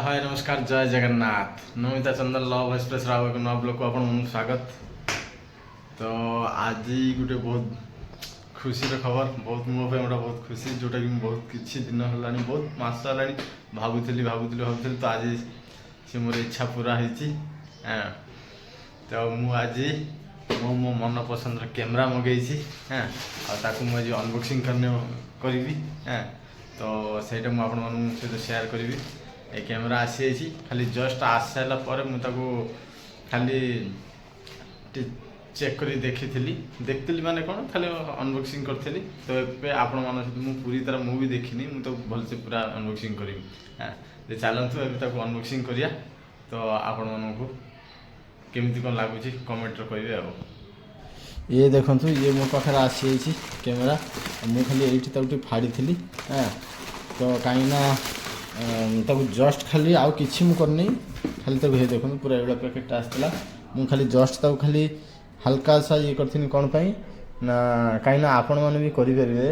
हाय नमस्कार जय जगन्नाथ नमिता चंदन love express Rao एक नवा ब्लॉग को आपण स्वागत। तो आज गोटे बहुत खुशी खबर बहुत मो पे गोटे बहुत खुशी जोटा कि बहुत किसी दिन है बहुत मस है भावुली तो आज से मोर इच्छा पूरा होती। तो मुझे मो मन पसंद कैमरा मगेसी हाँ मुझे अनबॉक्सिंग करी तो सहीटा मुझे सहित शेयर करी। ए कैमरा आसी खाली जस्ट आस सारा पर मुझे खाली चेक कर देखी माने कौन खाली अनबॉक्सिंग करी। तो ये आपण मान सहित पूरी तरह मुझे देखनी मुझे तो भलसे पूरा अनबॉक्सिंग करी। हाँ चलतु एवं अनबॉक्सिंग करिया। तो आपण मानू केमती कौन लगुच कमेंट करेंगे। आ ये देखु ये मो पाखे आसी कैमेरा मुझे खाली ये फाड़ी थी। हाँ तो कहीं जस्ट खाली आउ किसी मुझे करनी खाली तक ये देखो पूरा एवं पैकेट आसला मुझे खाली जस्ट खाली हल्का सा ये करथिनी कौन पाई ना कहीं आपण मैंने भी करेंगे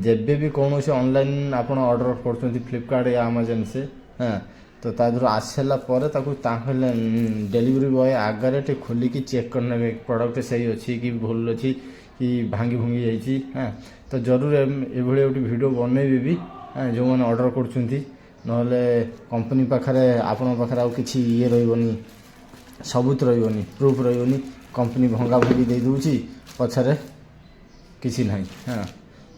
जब भी कौन से ऑनलाइन आप ऑर्डर कर फ्लिपकार्ट या अमेजन से। हाँ तो तादर आसला डेलीवरी बॉय आगे खोलिकी चेक करने प्रोडक्ट सही अच्छी कि भूल अच्छी कि भांगी भूंगी जाइए। हाँ तो जरूर ये गोटे वीडियो बनइबी भी जो मैंने ऑर्डर कर कंपनी पाखे आपण पाखे आउ कि ये रही सबूत रही प्रूफ रही कंपनी भंगा भंगी दे दूची पछरे किसी ना। हाँ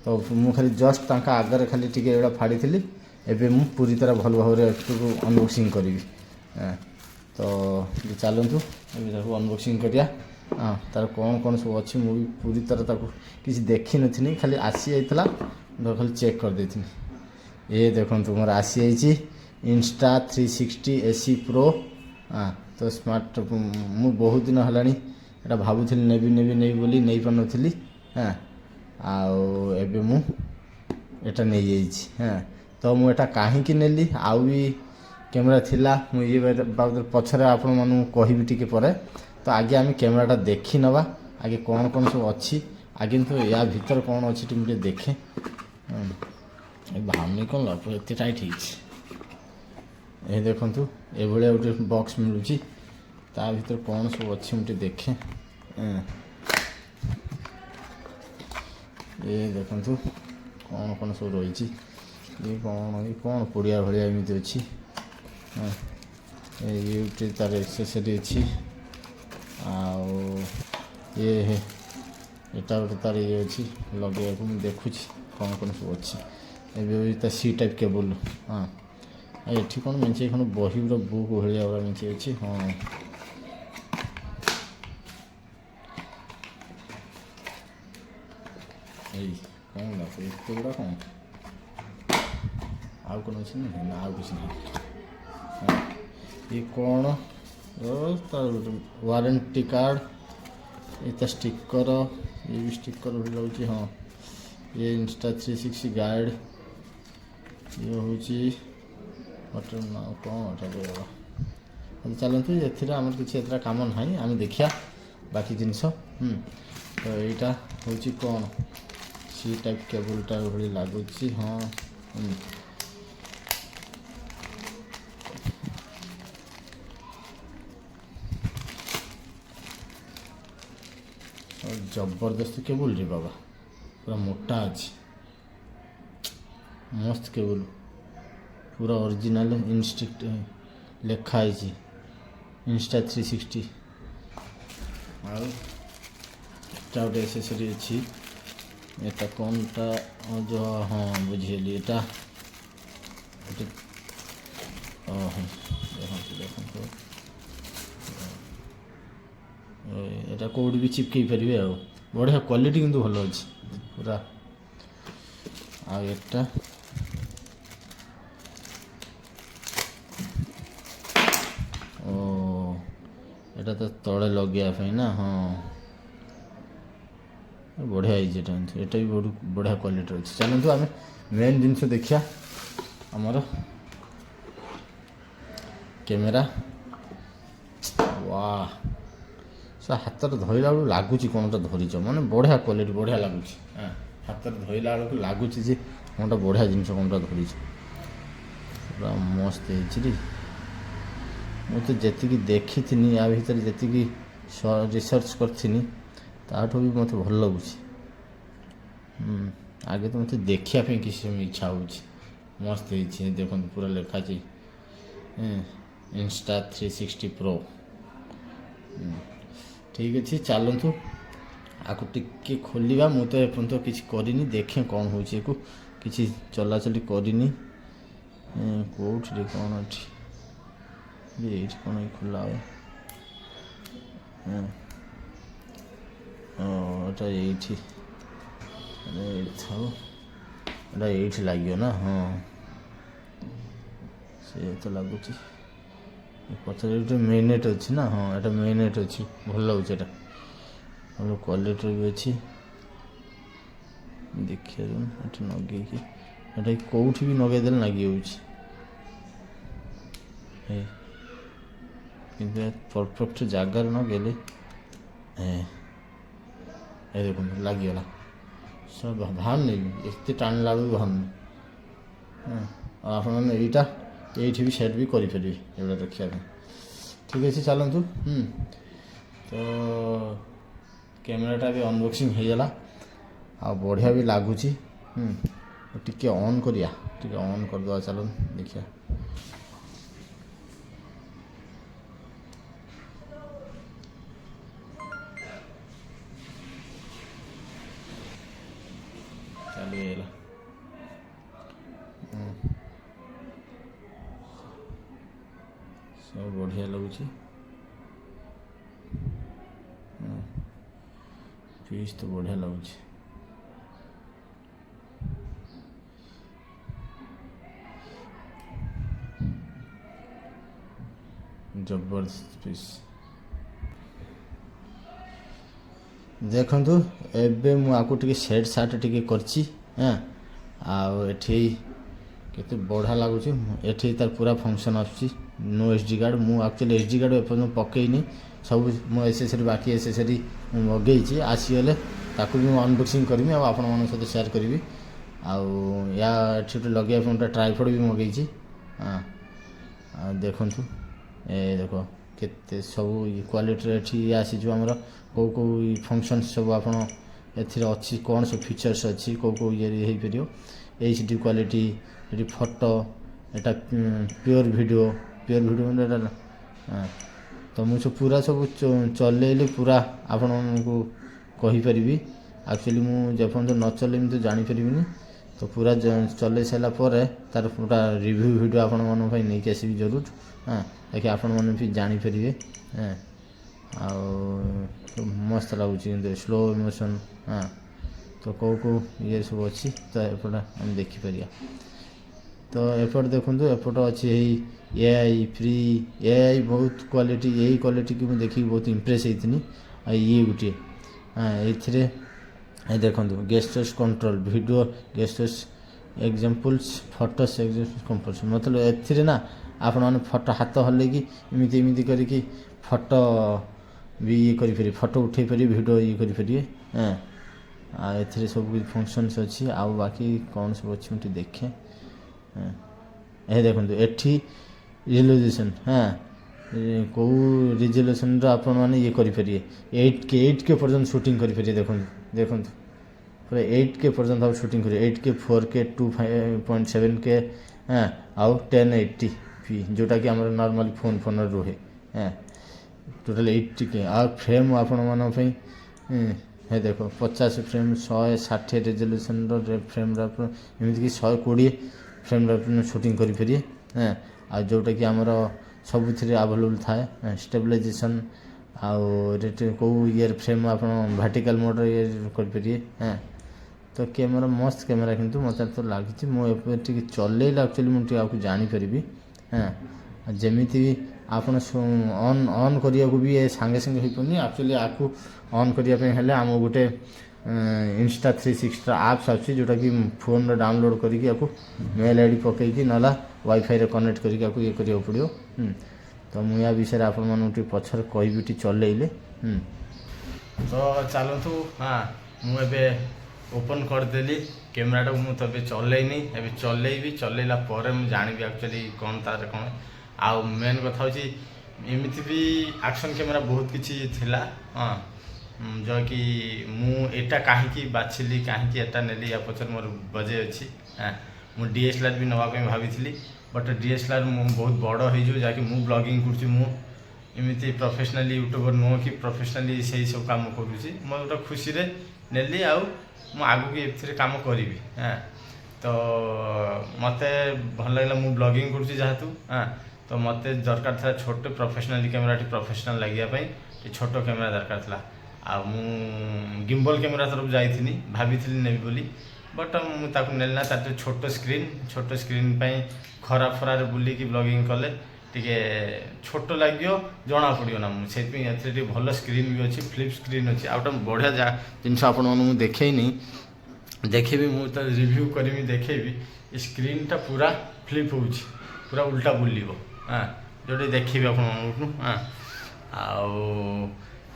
तो मुझे खाली जस्ट आगे खाली टी फाड़ी थी एवं मु पूरी तरह भल भाव अनबॉक्सिंग करी। तो चलतु अनबॉक्सिंग करिया। हाँ तार कौन कौन सब अच्छी मुझे पूरी तरह किसी देखी नी खाली आसी जाइला खाली चेक कर देती। ये देखो मोर आसी Insta360 AC Pro। हाँ तो स्मार्ट मु बहुत दिन है भावुली नेबी बोली नहीं पार नी। हाँ आबे मुटा नहीं जाइए। हाँ तो मुझा कहीं नेली आउ भी कैमरा थिला मुझे बाबद पछरे आपण मानू कहबी टिके पर। तो आगे आम कैमराटा देखी नवा आगे कौन कौन सब अच्छी आगे तो या भीतर कौन अच्छी मुझे देखे। भावनी कौन लप एत टाइट ये देखु ये गोटे बॉक्स मिलूँ ता भीतर कौन सब अच्छी मुझे देखे। ये देखु कौन कौन सब रही ये कौन पुड़िया भाया एमती अच्छी। ये तार एक्सेसरी अच्छी ये एटा गोटे तार ये अच्छी लगे मुझे देखुँ कौन कौन सब अच्छी ए सी टाइप केबल। हाँ ये कौन मेचे खन बही बुक भाया मेचे अच्छी। हाँ कौन लगे गुड़ा कौन आउ कौन अच्छे ना आउ किसी ना। ये कौन वारंटी कार्ड ये स्टिकर ये भी स्टिकर भी लगे। हाँ ये Insta360 गाइड ये हूँ होटल ना कौन एटा चलते ये आम किसी एत कम ना आम देखिया बाकी जिनस। तो यहाँ हूँ कौन सी टाइप केबलटा भाई लगुच। हाँ जबरदस्त केबल रे बाबा पूरा मोटा अच्छी मस्त केबल पूरा ओरिजिनल इंस्टिक्ट लिखाई Insta360 गोटे एसेसरी अच्छी एटा कौनटा जो। हाँ बुझेली एटा एटा कौड़ी भी चिपकई पारे आ बढ़िया क्वालिटी किंतु भल अच्छी पूरा। आटा एटा तो तले लगे ना। हाँ बढ़िया एटा भी बहुत बढ़िया क्वालिटी अच्छी। चलते आम मेन जिनस देखिया आमर कैमेरा। वाह हाथ धरला बेलू लगुच कौन धरीच माने बढ़िया क्वालिटी बढ़िया लगुच। हाँ हाथ धरला बेलू लगुच कौनटा बढ़िया जिनस कौनटा धरीच ପୁରା ମସ୍ତ ହେଇଛି ରେ। ମୁଁ ତ ଯେତିକି ଦେଖିଥିନି ୟା ଭିତରେ ଯେତିକି ରିସର୍ଚ୍ଚ କରିଥିନି ତାଠୁ ବି ମୋତେ ଭଲ ଲାଗୁଛି। ଆଗେ ତ ମୋତେ ଦେଖିବା ପାଇଁ କିଛି ସମୟ ଇଚ୍ଛା ହେଉଛି। ମସ୍ତ ହେଇଛି ଦେଖନ୍ତୁ, ପୁରା ଲେଖାଛି Insta360 Pro। ଠିକ୍ ଅଛି, ଚାଲନ୍ତୁ ଆକୁ ଟିକେ ଖୋଲିବା। ମୁଁ ତ ଏପର୍ଯ୍ୟନ୍ତ କିଛି କରିନି, ଦେଖେ କ'ଣ ହେଉଛି। ଆକୁ କିଛି ଚଲାଚଲି କରିନି। କେଉଁଠି କ'ଣ ଅଛି ଏଇଠି କ'ଣ ଖୋଲା ହୁଏ? ଏଇଟା ଏଇଠି ଥାଉ, ଏଇଟା ଏଇଠି ଲାଗିବ ନା? ହଁ, ସେ ତ ଲାଗୁଛି। ପଛରେ ଗୋଟେ ମେଗ୍ନେଟ୍ ଅଛି ନା? ହଁ, ଏଇଟା ମେଗ୍ନେଟ୍ ଅଛି, ଭଲ ଲାଗୁଛି। ଏଇଟା ଭଲ କ୍ୱାଲିଟିର ବି ଅଛି। ଦେଖିବା ଏଠି ଲଗେଇକି, ଏଇଟା କେଉଁଠି ବି ଲଗେଇଦେଲେ ଲାଗି ଯାଉଛି, କିନ୍ତୁ ପରଫେକ୍ଟ ଜାଗାରେ ଲଗେଇଲେ ଦେଖନ୍ତୁ ଲାଗିଗଲା। ବାହାରୁନି, ଏତେ ଟାଣିଲା ବେଳକୁ ବାହାରୁନି। ଆଉ ଆପଣମାନେ ଏଇଠି ବି ସେଟ୍ ବି କରିପାରିବେ ଏଗୁଡ଼ା ଦେଖିବା ପାଇଁ। ଠିକ୍ ଅଛି, ଚାଲନ୍ତୁ। ତ କ୍ୟାମେରାଟା ବି ଅନବକ୍ସିଂ ହେଇଗଲା, ଆଉ ବଢ଼ିଆ ବି ଲାଗୁଛି। ଟିକେ ଅନ୍ କରିବା, ଟିକେ ଅନ୍ କରିଦେବା। ଚାଲନ୍ତୁ ଦେଖିବା। ଚାଲୁ ହେଇଗଲା। ସବୁ ବଢ଼ିଆ ଲାଗୁଛି। ପିସ୍ ତ ବଢ଼ିଆ ଲାଗୁଛି। ଜବରଦସ୍ତ ପିସ୍। ଦେଖନ୍ତୁ, ଏବେ ମୁଁ ଆକୁ ଟିକେ ସେଟ୍ ସାଟ୍ ଟିକେ କରିଛି। ଆଉ ଏଠି କେତେ ବଢ଼ିଆ ଲାଗୁଛି। ଏଠି ତାର ପୁରା ଫଙ୍କସନ୍ ଆସୁଛି। No SD card. ମୁଁ ଆକ୍ଚୁଆଲି SD କାର୍ଡ଼ ଏପର୍ଯ୍ୟନ୍ତ ପକେଇନି। ସବୁ ମୋ ଏସେସରି, ବାକି ଏସେସରି ମୁଁ ମଗେଇଛି। ଆସିଗଲେ ତାକୁ ବି ମୁଁ ଅନବକ୍ସିଂ କରିବି ଆଉ ଆପଣମାନଙ୍କ ସହିତ ସେୟାର କରିବି। ଆଉ ଏଠି ଗୋଟେ ଲଗେଇବା ପାଇଁ ଗୋଟେ ଟ୍ରାଇପଡ଼ ବି ମଗେଇଛି। ଆଉ ଦେଖନ୍ତୁ, ଦେଖ କେତେ ସବୁ କ୍ୱାଲିଟିର ଏଠି ଆସିଯିବ। ଆମର କେଉଁ ଫଙ୍କସନ୍ ସବୁ ଆପଣ ଏଥିରେ ଅଛି, କ'ଣ ସବୁ ଫିଚର୍ସ ଅଛି, କେଉଁ ଇଏରେ ହେଇପାରିବ। HD କ୍ୱାଲିଟି, ଏଠି ଫଟୋ, ଏଇଟା ପିଓର ଭିଡ଼ିଓ ମାନେ ଏଇଟା। ତ ମୁଁ ପୁରା ସବୁ ଚଲେଇଲେ ପୁରା ଆପଣମାନଙ୍କୁ କହିପାରିବି। ଆକ୍ଚୁଆଲି ମୁଁ ଯେପର୍ଯ୍ୟନ୍ତ ନ ଚଲେଇବି ତ ଜାଣିପାରିବିନି। ତ ପୁରା ଚଲେଇ ସାରିଲା ପରେ ତାର ପୁରା ରିଭ୍ୟୁ ଭିଡ଼ିଓ ଆପଣମାନଙ୍କ ପାଇଁ ନେଇକି ଆସିବି ଜରୁର। ଯାହାକି ଆପଣମାନେ ବି ଜାଣିପାରିବେ। ଆଉ ମସ୍ତ ଲାଗୁଛି, କିନ୍ତୁ ସ୍ଲୋ ମୋସନ୍। ତ କେଉଁ ଇଏ ସବୁ ଅଛି, ତ ଏପଟେ ଆମେ ଦେଖିପାରିବା। ତ ଏପଟେ ଦେଖନ୍ତୁ, ଏପଟେ ଅଛି ଏଇ AI ଫ୍ରି AI ବହୁତ କ୍ୱାଲିଟି। ଏଇ କ୍ୱାଲିଟିକି ମୁଁ ଦେଖିକି ବହୁତ ଇମ୍ପ୍ରେସ୍ ହେଇଥିଲି। ଆଉ ଇଏ ଗୋଟିଏ ଏଇଥିରେ ଦେଖନ୍ତୁ, gestures control, video gestures examples, photos compose. ମତଲବ ଏଥିରେ ନା ଆପଣମାନେ ଫଟୋ ହାତ ହଲେଇକି ଏମିତି କରିକି ଫଟୋ ବି ଇଏ କରିପାରିବେ, ଫଟୋ ଉଠାଇ ପାରିବେ, ଭିଡ଼ିଓ ଇଏ କରିପାରିବେ। ଆଉ ଏଥିରେ ସବୁ କିଛି ଫଙ୍କସନ୍ସ ଅଛି। ଆଉ ବାକି କ'ଣ ସବୁ ଅଛି ମୁଁ ଟିକେ ଦେଖେ। ଦେଖନ୍ତୁ, ଏଠି ରିଜୋଲ୍ୟୁସନ୍, କେଉଁ ରିଜୋଲ୍ୟୁସନ୍ର ଆପଣମାନେ ଇଏ କରିପାରିବେ। 8K ପର୍ଯ୍ୟନ୍ତ ସୁଟିଂ କରିପାରିବେ। ଦେଖନ୍ତୁ ପୁରା 8K ପର୍ଯ୍ୟନ୍ତ ଆଉ ସୁଟିଂ କରିବେ। 8K, 4K, 2.7K, ଆଉ 1080p, ଯେଉଁଟାକି ଆମର ନର୍ମାଲି ଫୋନ୍ରେ ରୁହେ। Total 80K। ଆଉ ଫ୍ରେମ୍ ଆପଣମାନଙ୍କ ପାଇଁ ଦେଖ 50 ଫ୍ରେମ୍, 160 ରେଜଲ୍ୟୁସନ୍ର ଫ୍ରେମ୍ର ଏମିତିକି 120 ଫ୍ରେମ୍ର ସୁଟିଂ କରିପାରିବେ। ଆଉ ଯେଉଁଟାକି ଆମର ସବୁଥିରେ ଆଭେଲେବୁଲ୍ ଥାଏ। ଷ୍ଟେବିଲାଇଜେସନ୍ ଆଉ କେଉଁ ଇଏର ଫ୍ରେମ୍ ଆପଣ ଭର୍ଟିକାଲ୍ ମୋଡ଼୍ରେ ଇଏ କରିପାରିବେ। ତ କ୍ୟାମେରା ମସ୍ତ କ୍ୟାମେରା, କିନ୍ତୁ ମୋତେ ତ ଲାଗିଛି। ମୁଁ ଏବେ ଟିକେ ଚଲେଇଲେ ଆକ୍ଚୁଆଲି ମୁଁ ଟିକେ ଆକୁ ଜାଣିପାରିବି। ଯେମିତି ଆପଣ ଅନ୍ କରିବାକୁ ବି ସାଙ୍ଗେ ହେଇପାରୁନି। ଆକ୍ଚୁଆଲି ଆକୁ ଅନ୍ କରିବା ପାଇଁ ହେଲେ ଆମକୁ ଗୋଟେ Insta360 ଆପ୍ସ ଅଛି, ଯେଉଁଟାକି ଫୋନ୍ରେ ଡାଉନଲୋଡ଼୍ କରିକି ଆକୁ ମେଲ୍ ID ପକାଇକି ନହେଲେ ୱାଇଫାଇରେ କନେକ୍ଟ କରିକି ଆକୁ ଇଏ କରିବାକୁ ପଡ଼ିବ। ତ ମୁଁ ୟା ବିଷୟରେ ଆପଣମାନଙ୍କୁ ଟିକେ ପଛରେ କହିବି ଟିକେ ଚଲେଇଲେ। ତ ଚାଲନ୍ତୁ, ମୁଁ ଏବେ ଓପନ୍ କରିଦେଲି कैमेराटा मुझे तो चलैनी ए चलैबी चलैला मुझे जानवी एक्चुअली कौन तार कौन आउ मेन कथा हूँ एमती भी एक्शन कैमेरा बहुत किसी थिला हाँ जो कि मुझा कहीं बाछिली कहीं एटा नेली या पचर मोर बजे अच्छी हाँ मु DSLR भी नवाई भाभी बट DSLR बहुत बड़ हो जाकि मु ब्लॉगिंग करमती प्रोफेशनली यूट्यूबर नुह कि प्रोफेशनली से सब कम करुँची मैं गोटे खुशी नेली आगू की ए काम करी हाँ तो मत भल लगे मु ब्लॉगिंग करूँ हाँ तो मत दरकार था छोटे प्रोफेशनली कैमेरा प्रोफेशनल लगे छोट कैमेरा दरकार था आ गिम्बल कैमेरा तरफ जाइनी भाभी नेबी बोली बट मुझे नेलना तार छोट स्क्रीन खरा फरार बुलिकी ब्लॉगिंग कले टे छोट लगे जना पड़ो ना मुझे भल स्क्रीन भी अच्छी फ्लिप स्क्रीन अच्छी आउट बढ़िया जिन आपको देखनी देखेबी मु तो रिव्यू करी देखेबी स्क्रीनटा पूरा फ्लिप हो पूरा उल्टा बुलिब हाँ जोटे देखिए आपको हाँ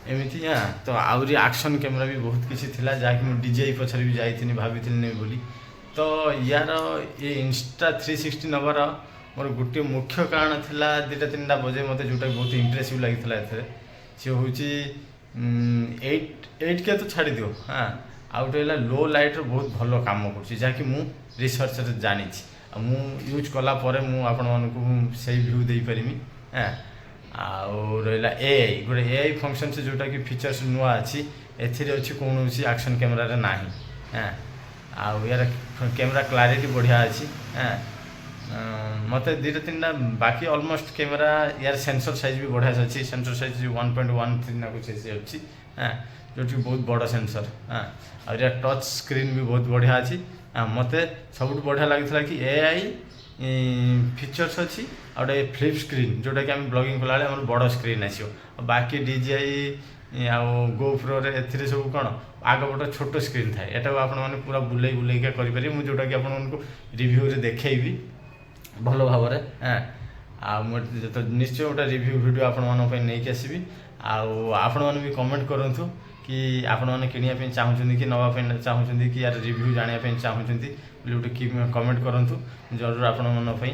एमती हाँ तो आहरी एक्शन कैमेरा भी बहुत किसी थिला जहाँकि मुझे DJI पछरे भी जाइनी भाभी नहीं बोली तो यार ये इंस्टा 360 नबार मोर गोटे मुख्य कारण थिला 2-3टा बजे मत जोटा बहुत इंप्रेसिव लगी सी हूँ 8K तो छाड़ दियो हाँ आउट है लो लाइट बहुत भल कम कर मु रिसर्च जानी मु यूज कला आपण से व्यू दे पारिमी हाँ आउ रहा AI गोटे AI फंक्शन से जोटा कि फीचर्स नुआ अच्छी एथि कौन एक्शन कैमेरा ना हाँ आउ यार कैमेरा क्लारिटी बढ़िया अच्छी हाँ मत 2-3टा बाकी ऑलमोस्ट कैमेरा यार सेंसर साइज भी बढ़िया अच्छी सेंसर साइज 1.13 ना कुछ ऐसी अच्छी हाँ जो बहुत बड़ सेंसर हाँ और यार टच स्क्रीन भी बहुत बढ़िया अच्छी हाँ मत सब बढ़िया लगी कि AI फीचर्स अच्छी और गोटे फ्लिप स्क्रीन जोटा कि आम ब्लॉगिंग कला आम बड़ स्क्रीन आसो बाकी DJI GoPro ए सब कौन आग पट छोट स्क्रीन थाए एटा आपने पूरा बुले बुलेका करेंगे मुझे जोटा कि आपको रिव्यू देखेबी भल भाव हाँ तो निश्चय गोटे रिव्यू वीडियो आपकी आसबि आपण मैंने भी कमेंट करूँ कि आपण मैंने किणापी चाहूँ कि नापी चाहूँ कि यार रिव्यू जानापी चाहूँगी गोटे कि कमेंट करूँ जरूर आपण मानी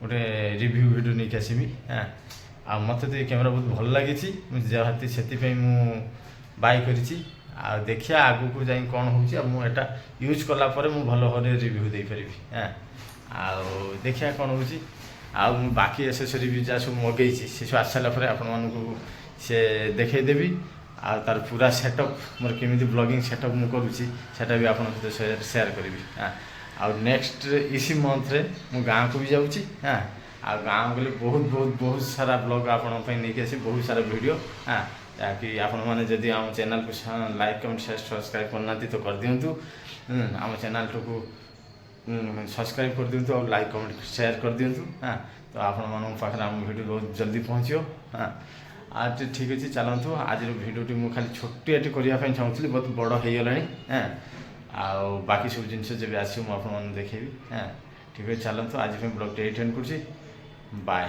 गोटे रिव्यू वीडियो नहीं आसबि हाँ आ मत तो ये कैमेरा बहुत भल लगी जहाती से बाय करी देखिया आगू को जाई कौन होटा यूज कला भल भाव रिव्यू दे पारि हाँ आउ देखिया कौन हो बाकी एसेसरी भी जहाँ सब मगई से सब आस सारापर आपको से देखदेवी आ तार पूरा सेटअप मोर केमी ब्लॉगिंग सेटअप मुझे करुँचा भी आप शेयर करी हाँ आउ नेक्स्ट इसी मंथ रे मु गाँव को भी जाऊँगी हाँ आ गाँव गले बहुत बहुत बहुत सारा ब्लॉग आपंपाई नहीं आसी बहुत सारा वीडियो हाँ जहाँकि आपण मैंने जदि आम चैनल को लाइक कमेंट शेयर सब्सक्राइब करना तो कर दिंतु आम चैनल को सब्सक्राइब कर दिंतु और लाइक कमेंट शेयर कर दिंतु हाँ तो आपण पाखे आम वीडियो बहुत जल्दी पहुँचो हाँ आज ठीक अच्छे चलतु आज भिडियोटी मुझे खाली छोटियाटी करने चाहूँगी बहुत बड़ हो गला हाँ आउ बाकी सब जिनस जब आसो मुझे देखेबी हाँ ठीक है चलतु आज ब्लॉग ये एंड कर बाय।